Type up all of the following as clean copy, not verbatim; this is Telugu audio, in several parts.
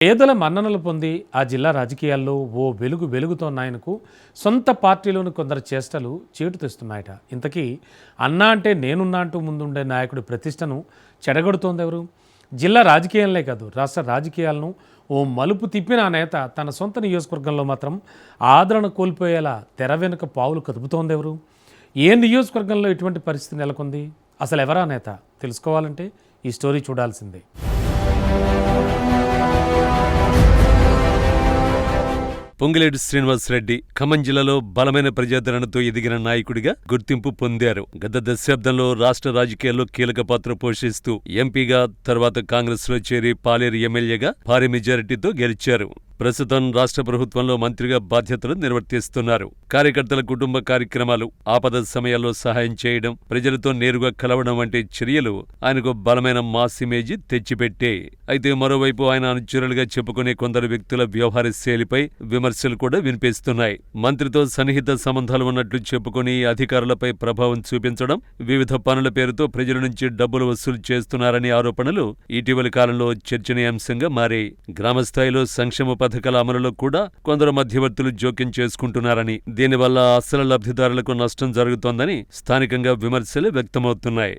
పేదల మన్ననలు పొంది ఆ జిల్లా రాజకీయాల్లో ఓ వెలుగు వెలుగుతోన్న ఆయనకు సొంత పార్టీలోని కొందరు చేష్టలు చీటు తెస్తున్నాయట. ఇంతకీ అన్నా అంటే నేనున్నా అంటూ ముందుండే నాయకుడి ప్రతిష్టను చెడగొడుతోంది ఎవరు? జిల్లా రాజకీయాలే కాదు, రాష్ట్ర రాజకీయాలను ఓ మలుపు తిప్పిన ఆ నేత తన సొంత నియోజకవర్గంలో మాత్రం ఆదరణ కోల్పోయేలా తెర వెనుక పావులు కదుపుతోంది ఎవరు? ఏ నియోజకవర్గంలో ఇటువంటి పరిస్థితి నెలకొంది? అసలు ఎవరా నేత? తెలుసుకోవాలంటే ఈ స్టోరీ చూడాల్సిందే. పొంగులేటి శ్రీనివాసరెడ్డి ఖమ్మం జిల్లాలో బలమైన ప్రజాదరణతో ఎదిగిన నాయకుడిగా గుర్తింపు పొందారు. గత దశాబ్దంలో రాష్ట్ర రాజకీయాల్లో కీలక పాత్ర పోషిస్తూ ఎంపీగా, తర్వాత కాంగ్రెస్లో చేరి పాలేరు ఎమ్మెల్యేగా భారీ మెజారిటీతో గెలిచారు. ప్రస్తుతం రాష్ట్ర ప్రభుత్వంలో మంత్రిగా బాధ్యతలు నిర్వర్తిస్తున్నారు. కార్యకర్తల కుటుంబ కార్యక్రమాలు, ఆపద సమయాల్లో సహాయం చేయడం, ప్రజలతో నేరుగా కలవడం వంటి చర్యలు ఆయనకు బలమైన మాస్ ఇమేజ్ తెచ్చిపెట్టే. అయితే మరోవైపు ఆయన అనుచరులుగా చెప్పుకునే కొందరు వ్యక్తుల వ్యవహార శైలిపై విమర్శలు కూడా వినిపిస్తున్నాయి. మంత్రితో సన్నిహిత సంబంధాలు ఉన్నట్లు చెప్పుకుని అధికారులపై ప్రభావం చూపించడం, వివిధ పనుల పేరుతో ప్రజల నుంచి డబ్బులు వసూలు చేస్తున్నారనే ఆరోపణలు ఇటీవలి కాలంలో చర్చనీయాంశంగా మారాయి. గ్రామస్థాయిలో సంక్షేమ పథకాల అమలులో కూడా కొందరు మధ్యవర్తులు జోక్యం చేసుకుంటున్నారని, దీనివల్ల అసలు లబ్ధిదారులకు నష్టం జరుగుతోందని స్థానికంగా విమర్శలు వ్యక్తమవుతున్నాయి.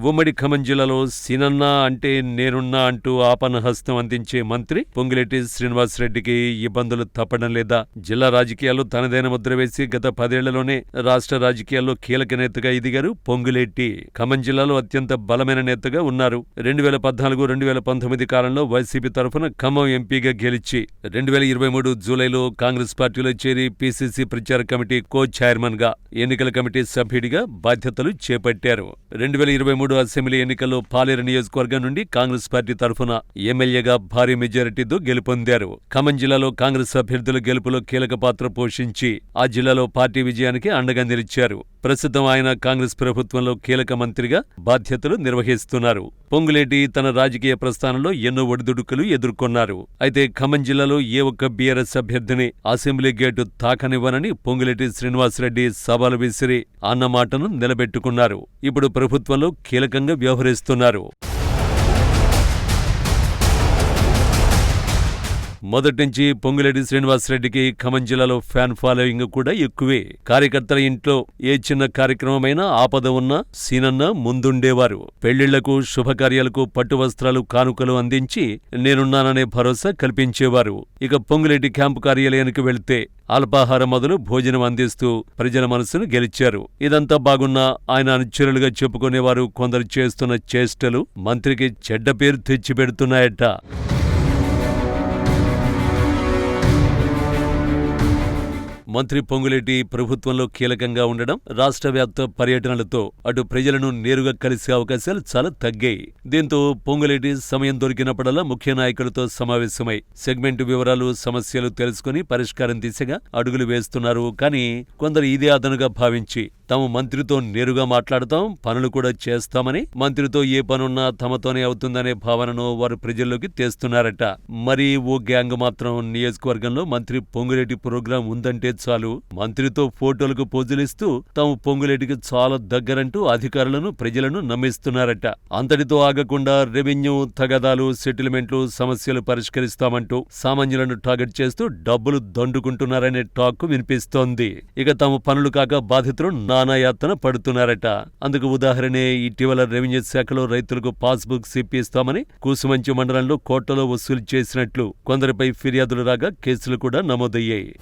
ఉమ్మడి ఖమ్మం జిల్లాలో సీనన్నా అంటే నేనున్నా అంటూ ఆపన్నహస్తం అందించే మంత్రి పొంగులేటి శ్రీనివాసరెడ్డికి ఇబ్బందులు తప్పడం లేదా? జిల్లా రాజకీయాల్లో తనదైన ముద్ర వేసి గత 10 ఏళ్లలోనే రాష్ట్ర రాజకీయాల్లో కీలక నేతగా ఎదిగారు పొంగులేటి. ఖమ్మం జిల్లాలో అత్యంత బలమైన నేతగా ఉన్నారు. 2014-2019 కాలంలో వైసీపీ తరఫున ఖమ్మం ఎంపీగా గెలిచి 2023 జూలైలో కాంగ్రెస్ పార్టీలో చేరి పీసీసీ ప్రచార కమిటీ కో చైర్మన్ గా, ఎన్నికల కమిటీ సభ్యుడిగా బాధ్యతలు చేపట్టారు. 2023 అసెంబ్లీ ఎన్నికల్లో పాలేరు నియోజకవర్గం నుండి కాంగ్రెస్ పార్టీ తరఫున ఎమ్మెల్యేగా భారీ మెజారిటీతో గెలుపొందారు. ఖమ్మం జిల్లాలో కాంగ్రెస్ అభ్యర్థుల గెలుపులో కీలక పాత్ర పోషించి ఆ జిల్లాలో పార్టీ విజయానికి అండగా నిలిచారు. ప్రస్తుతం ఆయన కాంగ్రెస్ ప్రభుత్వంలో కీలక మంత్రిగా బాధ్యతలు నిర్వహిస్తున్నారు. పొంగులేటి తన రాజకీయ ప్రస్థానంలో ఎన్నో ఒడిదుడుకులు ఎదుర్కొన్నారు. అయితే ఖమ్మం జిల్లాలో ఏ ఒక్క బీఆర్ఎస్ అభ్యర్థిని అసెంబ్లీ గేటు తాకనివ్వనని పొంగులేటి శ్రీనివాసరెడ్డి సవాలు విసిరి అన్న మాటను నిలబెట్టుకున్నారు. ఇప్పుడు ప్రభుత్వంలో కీలకంగా వ్యవహరిస్తున్నారు. మొదట్నుంచి పొంగులేటి శ్రీనివాసరెడ్డికి ఖమ్మం జిల్లాలో ఫ్యాన్ ఫాలోయింగ్ కూడా ఎక్కువే. కార్యకర్తల ఇంట్లో ఏ చిన్న కార్యక్రమమైనా ఆపద ఉన్నా సీనన్న ముందుండేవారు. పెళ్లిళ్లకు, శుభకార్యాలకు పట్టు వస్త్రాలు, కానుకలు అందించి నేనున్నాననే భరోసా కల్పించేవారు. ఇక పొంగులేటి క్యాంపు కార్యాలయానికి వెళ్తే అల్పాహారం మొదలు భోజనం అందిస్తూ ప్రజల మనసును గెలిచారు. ఇదంతా బాగున్నా ఆయన అనుచరులుగా చెప్పుకునేవారు కొందరు చేస్తున్న చేష్టలు మంత్రికి చెడ్డ పేరు తెచ్చిపెడుతున్నాయట. మంత్రి పొంగులేటి ప్రభుత్వంలో కీలకంగా ఉండడం, రాష్ట్ర వ్యాప్త పర్యటనలతో అటు ప్రజలను నేరుగా కలిసే అవకాశాలు చాలా తగ్గాయి. దీంతో పొంగులేటి సమయం దొరికినప్పుడల్లా ముఖ్య నాయకులతో సమావేశమై సెగ్మెంట్ వివరాలు, సమస్యలు తెలుసుకుని పరిష్కారం దిశగా అడుగులు వేస్తున్నారు. కానీ కొందరు ఇదే అదనుగా భావించి తాము మంత్రితో నేరుగా మాట్లాడతాం, పనులు కూడా చేస్తామని, మంత్రితో ఏ పనున్నా తమతోనే అవుతుందనే భావనను వారు ప్రజల్లోకి తెస్తున్నారట. మరి ఓ గ్యాంగ్ మాత్రం నియోజకవర్గంలో మంత్రి పొంగులేటి ప్రోగ్రాం ఉందంటే చాలు మంత్రితో ఫోటోలకు పోజులిస్తూ తాము పొంగులేటికి చాలా దగ్గరంటూ అధికారులను, ప్రజలను నమ్మిస్తున్నారట. అంతటితో ఆగకుండా రెవెన్యూ, తగాదాలు, సెటిల్మెంట్లు, సమస్యలు పరిష్కరిస్తామంటూ సామాన్యులను టార్గెట్ చేస్తూ డబ్బులు దండుకుంటున్నారనే టాక్ వినిపిస్తోంది. ఇక తమ పనులు కాక బాధితులు నానాయాతన పడుతున్నారట. అందుకు ఉదాహరణే ఇటీవల రెవెన్యూ శాఖలో రైతులకు పాస్బుక్స్ ఇప్పిస్తామని కూసుమంచి మండలంలో కోట్లలో వసూలు చేసినట్లు కొందరిపై ఫిర్యాదులు రాగా కేసులు కూడా నమోదయ్యాయి.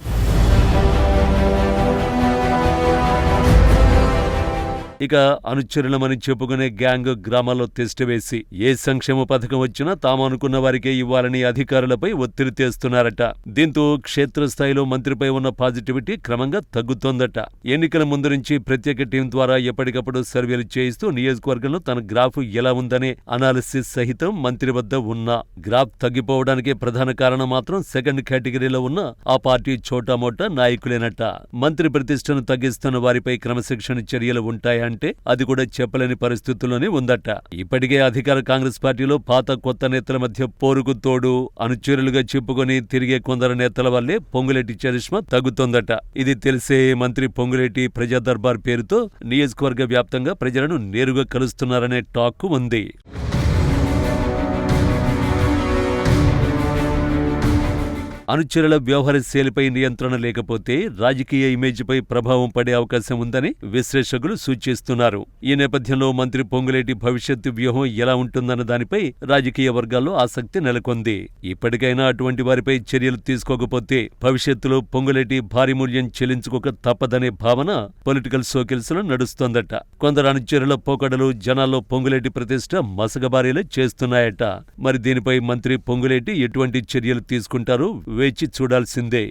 ఇక అనుచరులమని చెప్పుకునే గ్యాంగ్ గ్రామాల్లో టెస్టువేసి ఏ సంక్షేమ పథకం వచ్చినా తాము అనుకున్న వారికే ఇవ్వాలని అధికారులపై ఒత్తిడి తెస్తున్నారట. దీంతో క్షేత్రస్థాయిలో మంత్రిపై ఉన్న పాజిటివిటీ క్రమంగా తగ్గుతోందట. ఎన్నికల ముందు నుంచి ప్రత్యేక టీం ద్వారా ఎప్పటికప్పుడు సర్వేలు చేయిస్తూ నియోజకవర్గంలో తన గ్రాఫ్ ఎలా ఉందనే అనాలిసిస్ సహితం మంత్రి వద్ద ఉన్న గ్రాఫ్ తగ్గిపోవడానికి ప్రధాన కారణం మాత్రం సెకండ్ కేటగిరీలో ఉన్న ఆ పార్టీ చోటామోటా నాయకులేనట. మంత్రి ప్రతిష్టను తగ్గిస్తున్న వారిపై క్రమశిక్షణ చర్యలు ఉంటాయా అంటే అది కూడా చెప్పలేని పరిస్థితుల్లోనే ఉందట. ఇప్పటికే అధికార కాంగ్రెస్ పార్టీలో పాత కొత్త నేతల మధ్య పోరుకు తోడు అనుచరులుగా చెప్పుకొని తిరిగే కొందరు నేతల వల్లే పొంగులేటి చరిష్మా తగ్గుతోందట. ఇది తెలిసే మంత్రి పొంగులేటి ప్రజా దర్బార్ పేరుతో నియోజకవర్గ వ్యాప్తంగా ప్రజలను నేరుగా కలుస్తున్నారనే టాక్ ఉంది. అనుచరుల వ్యవహార శైలిపై నియంత్రణ లేకపోతే రాజకీయ ఇమేజ్పై ప్రభావం పడే అవకాశం ఉందని విశ్లేషకులు సూచిస్తున్నారు. ఈ నేపథ్యంలో మంత్రి పొంగులేటి భవిష్యత్తు వ్యూహం ఎలా ఉంటుందన్న దానిపై రాజకీయ వర్గాల్లో ఆసక్తి నెలకొంది. ఇప్పటికైనా అటువంటి వారిపై చర్యలు తీసుకోకపోతే భవిష్యత్తులో పొంగులేటి భారీ మూల్యం చెల్లించుకోక తప్పదనే భావన పొలిటికల్ సర్కిల్స్ లో నడుస్తోందట. కొందరు అనుచరుల పోకడలు జనాల్లో పొంగులేటి ప్రతిష్ట మసకబారేలా చేస్తున్నాయట. మరి దీనిపై మంత్రి పొంగులేటి ఎటువంటి చర్యలు తీసుకుంటారో వేచి చూడాల్సిందే.